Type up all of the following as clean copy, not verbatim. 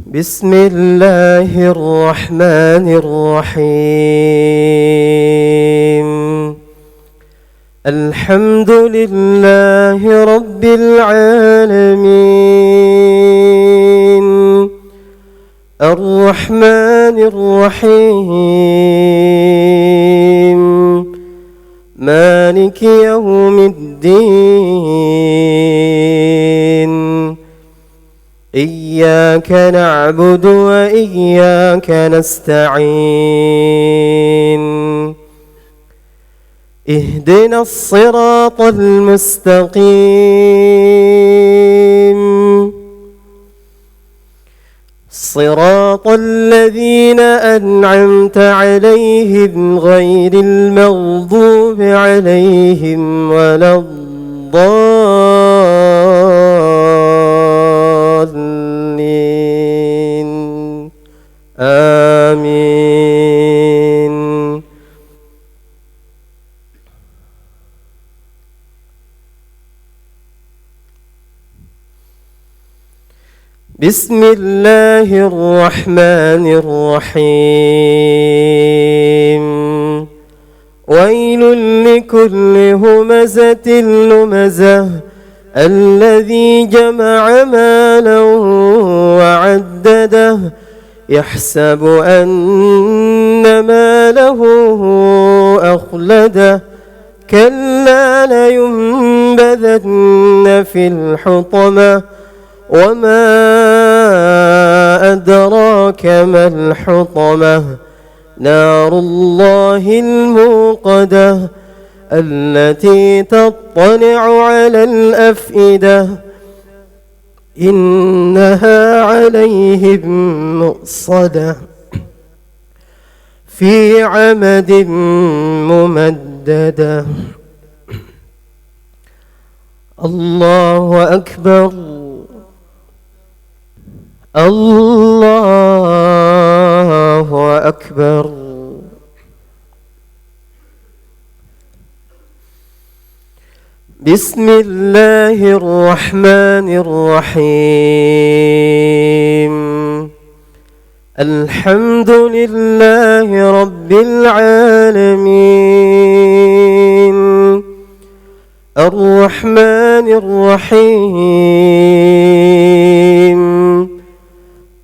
بسم الله الرحمن الرحيم. الحمد لله رب العالمين، الرحمن الرحيم، مالك يوم الدين. إياك نعبد وإياك نستعين. اهدنا الصراط المستقيم، صراط الذين أنعمت عليهم غير المغضوب عليهم ولا الضالين. آمين. بسم الله الرحمن الرحيم. ويل لكل همزة لمزة الذي جمع مالا وعدده يحسب أن ماله أخلده كلا لينبذن في الحطمة وما أدراك ما الحطمة نار الله الموقدة التي تطلع على الأفئدة إنها عليهم مؤصدة في عمد ممددة. الله أكبر. الله أكبر. بسم الله الرحمن الرحيم. الحمد لله رب العالمين، الرحمن الرحيم،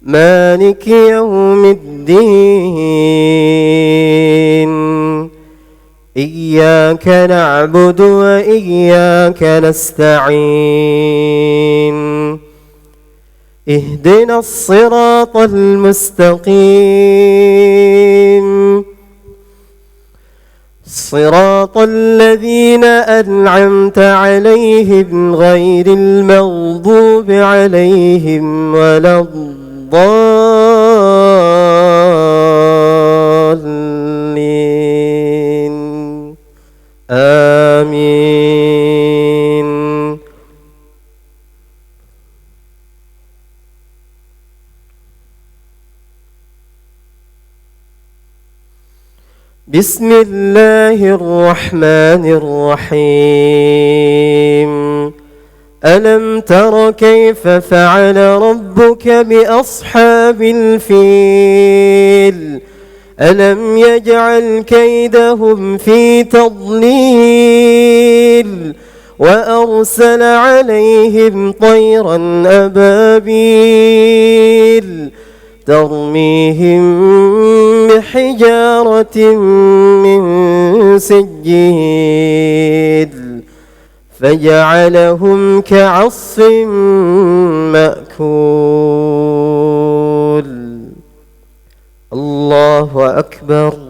مالك يوم الدين. إياك نعبد وإياك نستعين. اهدنا الصراط المستقيم، صراط الذين أنعمت عليهم غير المغضوب عليهم ولا الضالين. آمين. بسم الله الرحمن الرحيم. ألم تر كيف فعل ربك بأصحاب الفيل؟ ألم يجعل كيدهم في تضليل وأرسل عليهم طيرا أبابيل ترميهم بحجارة من سجيل فجعلهم كعصف مأكول. الله أكبر.